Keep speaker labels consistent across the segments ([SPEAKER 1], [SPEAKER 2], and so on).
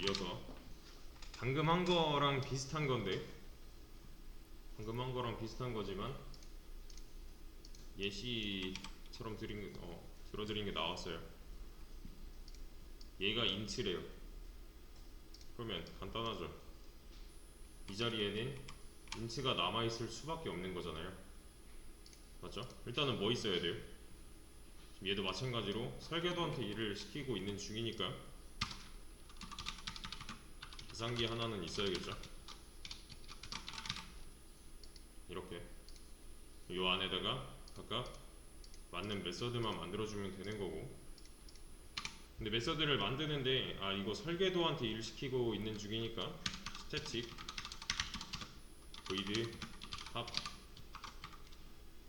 [SPEAKER 1] 이어서 방금 한 거랑 비슷한 건데, 방금 한 거랑 비슷한 거지만 예시처럼 들어드린 게 나왔어요. 얘가 인트래요. 그러면 간단하죠. 이 자리에는 인트가 남아있을 수밖에 없는 거잖아요. 맞죠? 일단은 뭐 있어야 돼요? 지금 얘도 마찬가지로 설계도한테 일을 시키고 있는 중이니까 계산기 하나는 있어야겠죠. 이렇게 요 안에다가 각각 맞는 메서드만 만들어주면 되는 거고, 근데 메서드를 만드는데 이거 설계도한테 일을 시키고 있는 중이니까 스태틱 void 합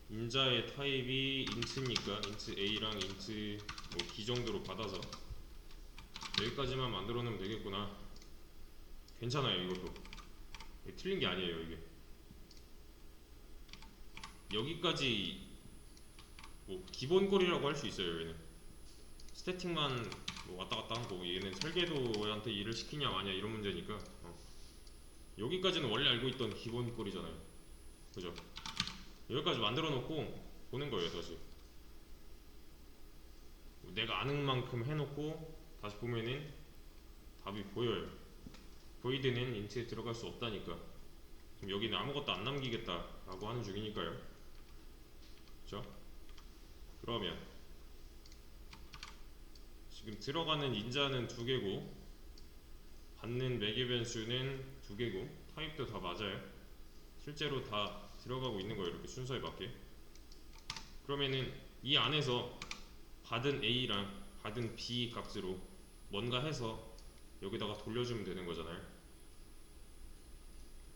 [SPEAKER 1] 인자의 타입이 int니까 int a랑 int 뭐 b 정도로 받아서 여기까지만 만들어 놓으면 되겠구나. 괜찮아요. 이것도 틀린 게 아니에요. 이게 여기까지 뭐 기본꼴이라고 할 수 있어요. 얘는 스태틱만 뭐 왔다 갔다 한 거고, 얘는 설계도한테 일을 시키냐 마냐 이런 문제니까 여기까지는 원래 알고 있던 기본꼴이잖아요. 그죠? 여기까지 만들어 놓고 보는 거예요. 다시 내가 아는 만큼 해놓고 다시 보면은 답이 보여요. void는 int에 들어갈 수 없다니까. 지금 여기는 아무것도 안 남기겠다라고 하는 중이니까요. 그죠? 그러면 지금 들어가는 인자는 2개고 받는 매개 변수는 2개고 타입도 다 맞아요. 실제로 다 들어가고 있는 거예요. 이렇게 순서에 맞게. 그러면은 이 안에서 받은 A랑 받은 B 값으로 뭔가 해서 여기다가 돌려주면 되는 거잖아요.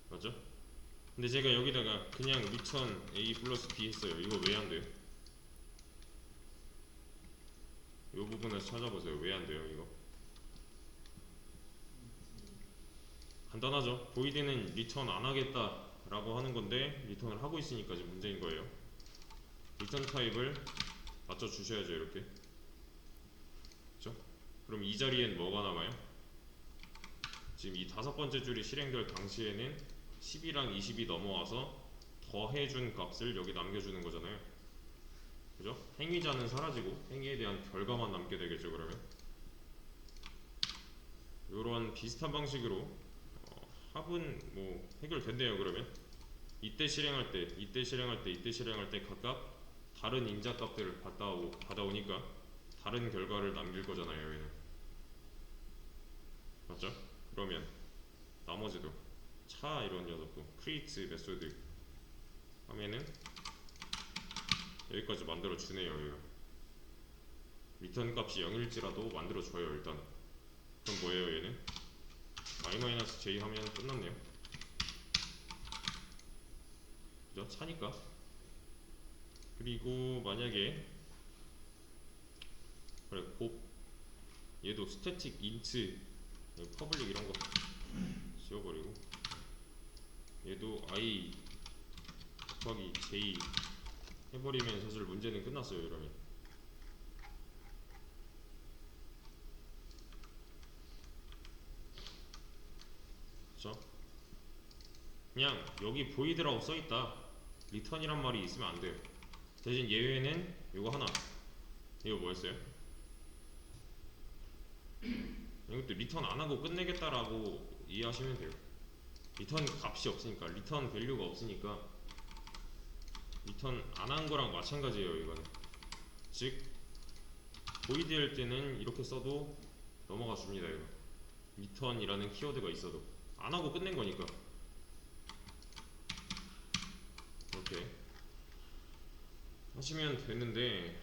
[SPEAKER 1] 맞죠? 근데 제가 여기다가 그냥 return A 플러스 B 했어요. 이거 왜 안 돼요? 이 부분을 찾아보세요. 왜 안 돼요? 이거 간단하죠. void는 return 안 하겠다 라고 하는 건데 리턴을 하고 있으니까 지금 문제인 거예요. 리턴 타입을 맞춰 주셔야죠. 이렇게. 그쵸? 그럼 이 자리엔 뭐가 남아요? 지금 이 5번째 줄이 실행될 당시에는 10이랑 20이 넘어와서 더해준 값을 여기 남겨주는 거잖아요. 그죠? 행위자는 사라지고 행위에 대한 결과만 남게 되겠죠. 그러면 이런 비슷한 방식으로 합은 뭐 해결된대요. 그러면 이때 실행할 때, 이때 실행할 때, 이때 실행할 때 각각 다른 인자값들을 받아오니까 다른 결과를 남길 거잖아요. 얘는. 맞죠? 그러면 나머지도 차 이런 녀석도 create 메소드 하면은 여기까지 만들어 주네요. 얘가 리턴 값이 0일지라도 만들어 줘요. 일단 그럼 뭐예요? 얘는 i-j 하면 끝났네요. 그죠? 차니까. 그리고 만약에 그래 곱 얘도 스태틱 인트 퍼블릭 이런 거 지워버리고 얘도 i 곱하기 j 해버리면 사실 문제는 끝났어요. 이러면 그쵸? 그냥 여기 void라고 써있다 리턴이란 말이 있으면 안 돼요. 대신 예외는 이거 하나. 이거 뭐였어요? 이것도 리턴 안 하고 끝내겠다라고 이해하시면 돼요. 리턴 값이 없으니까, 리턴 밸류가 없으니까 리턴 안 한 거랑 마찬가지예요. 이거는 즉 void 할 때는 이렇게 써도 넘어가 줍니다. 이거 리턴이라는 키워드가 있어도 안 하고 끝낸 거니까. 이렇게 하시면 되는데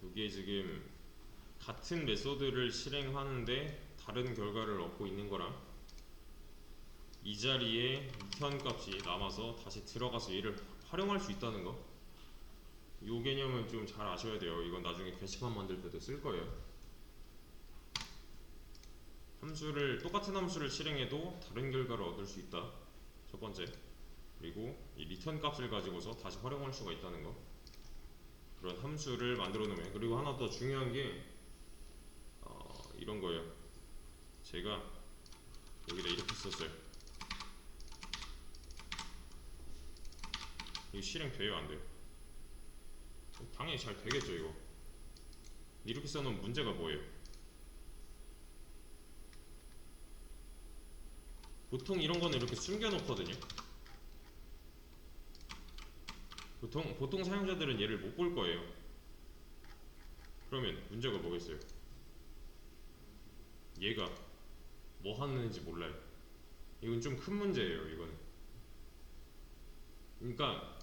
[SPEAKER 1] 이게 지금 같은 메소드를 실행하는데 다른 결과를 얻고 있는 거랑 이 자리에 리턴 값이 남아서 다시 들어가서 얘를 활용할 수 있다는 거, 이 개념은 좀 잘 아셔야 돼요. 이건 나중에 게시판 만들 때도 쓸 거예요. 똑같은 함수를 실행해도 다른 결과를 얻을 수 있다. 첫 번째. 그리고 이 리턴 값을 가지고서 다시 활용할 수가 있다는 거. 그런 함수를 만들어 놓으면. 그리고 하나 더 중요한 게 이런 거예요. 제가 여기다 이렇게 썼어요. 이거 실행돼요 안 돼요? 당연히 잘 되겠죠 이거. 이렇게 써놓으면 문제가 뭐예요? 보통 이런 거는 이렇게 숨겨놓거든요. 보통 사용자들은 얘를 못 볼 거예요. 그러면 문제가 뭐겠어요? 얘가 뭐 하는지 몰라요. 이건 좀 큰 문제예요 이거는. 그러니까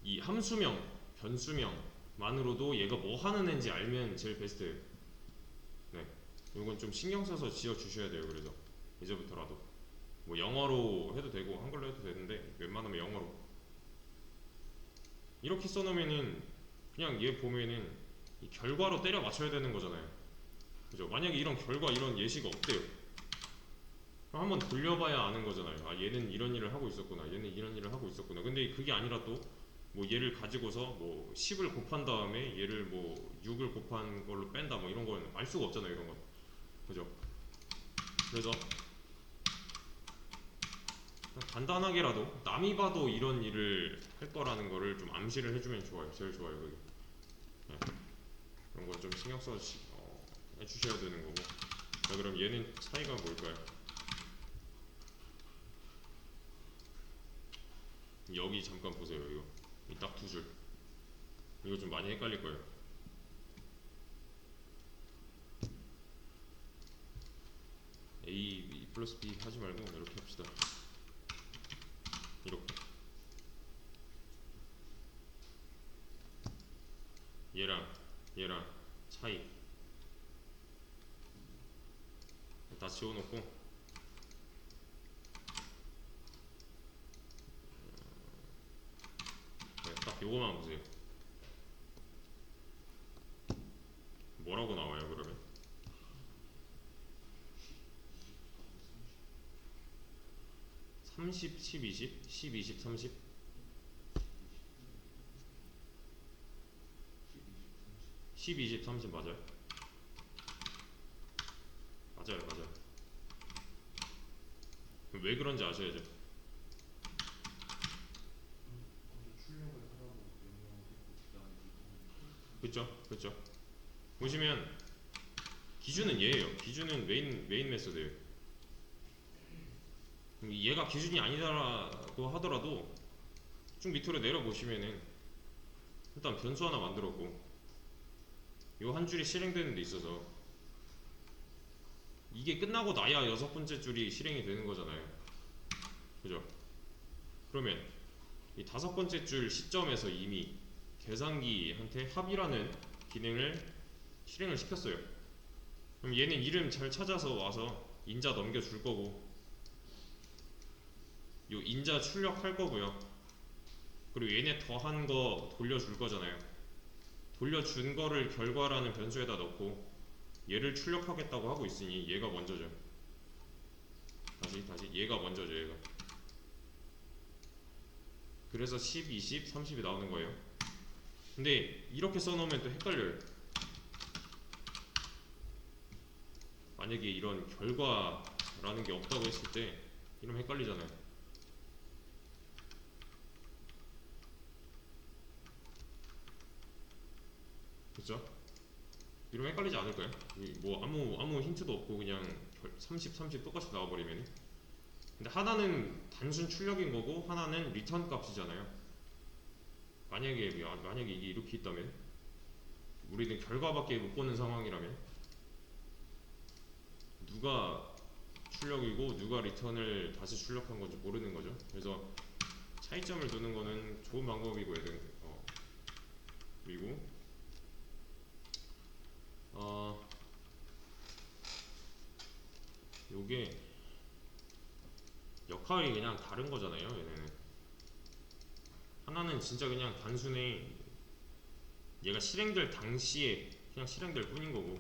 [SPEAKER 1] 이 함수명, 변수명만으로도 얘가 뭐 하는 애인지 알면 제일 베스트예요. 네, 이건 좀 신경 써서 지어 주셔야 돼요. 그래서 이제부터라도 뭐 영어로 해도 되고 한글로 해도 되는데 웬만하면 영어로. 이렇게 써놓으면은 그냥 얘 보면은 이 결과로 때려 맞춰야 되는 거잖아요. 그죠? 만약에 이런 결과, 이런 예시가 없대요. 그럼 한번 돌려봐야 아는 거잖아요. 아, 얘는 이런 일을 하고 있었구나, 얘는 이런 일을 하고 있었구나. 근데 그게 아니라 또 뭐 얘를 가지고서 뭐 10을 곱한 다음에 얘를 뭐 6을 곱한 걸로 뺀다, 뭐 이런 건 알 수가 없잖아요, 이런 건. 그죠? 그래서 간단하게라도 남이 봐도 이런 일을 할 거라는 거를 좀 암시를 해주면 좋아요. 제일 좋아요, 그게. 네. 그런 걸 좀 신경 써 해주셔야 되는 거고. 자, 그럼 얘는 차이가 뭘까요? 여기 잠깐 보세요. 이거 딱 두 줄. 이거 좀 많이 헷갈릴 거예요. A 플러스 B 하지 말고 이렇게 합시다. 이렇게. 얘랑 차이 다 지워놓고, 네, 딱 요거만 보세요. 뭐라고 나와요 그러면? 30, 10, 20? 10, 20, 30? 10, 20, 30 맞아요? 맞아요. 왜 그런지 아셔야죠. 그쵸? 보시면 기준은 얘예요. 기준은 메인 메소드예요. 얘가 기준이 아니다라고 하더라도 쭉 밑으로 내려보시면은 일단 변수 하나 만들었고, 요 한 줄이 실행되는 데 있어서 이게 끝나고 나야 여섯 번째 줄이 실행이 되는 거잖아요. 그죠? 그러면 이 다섯 번째 줄 시점에서 이미 계산기한테 합이라는 기능을 실행을 시켰어요. 그럼 얘는 이름 잘 찾아서 와서 인자 넘겨줄 거고, 요 인자 출력할 거고요. 그리고 얘네 더한 거 돌려줄 거잖아요. 돌려준 거를 결과라는 변수에다 넣고 얘를 출력하겠다고 하고 있으니 얘가 먼저죠. 다시 얘가 먼저죠. 얘가. 그래서 10, 20, 30이 나오는 거예요. 근데 이렇게 써놓으면 또 헷갈려요. 만약에 이런 결과라는 게 없다고 했을 때 이러면 헷갈리잖아요. 그쵸? 이러면 헷갈리지 않을까요? 뭐 아무 힌트도 없고 그냥 30, 30 똑같이 나와버리면. 근데 하나는 단순 출력인 거고 하나는 리턴 값이잖아요. 만약에 이게 이렇게 있다면, 우리는 결과밖에 못 보는 상황이라면 누가 출력이고 누가 리턴을 다시 출력한 건지 모르는 거죠. 그래서 차이점을 두는 거는 좋은 방법이고, 그리고 요게 역할이 그냥 다른 거잖아요. 얘네는 하나는 진짜 그냥 단순히 얘가 실행될 당시에 그냥 실행될 뿐인 거고,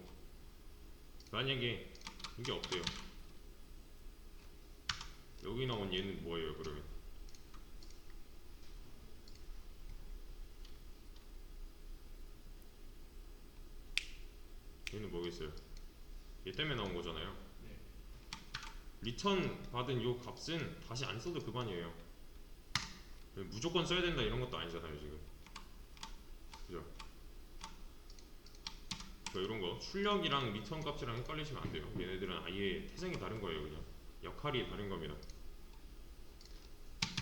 [SPEAKER 1] 만약에 이게 없대요. 여기 나온 얘는 뭐예요 그러면? 얘는 뭐겠어요? 얘 때문에 나온 거잖아요.
[SPEAKER 2] 네.
[SPEAKER 1] 리턴 받은 요 값은 다시 안 써도 그만이에요. 무조건 써야 된다 이런 것도 아니잖아요 지금. 그죠? 그러니까 이런 거 출력이랑 리턴 값이랑 헷갈리시면 안 돼요. 얘네들은 아예 태생이 다른 거예요. 그냥 역할이 다른 겁니다.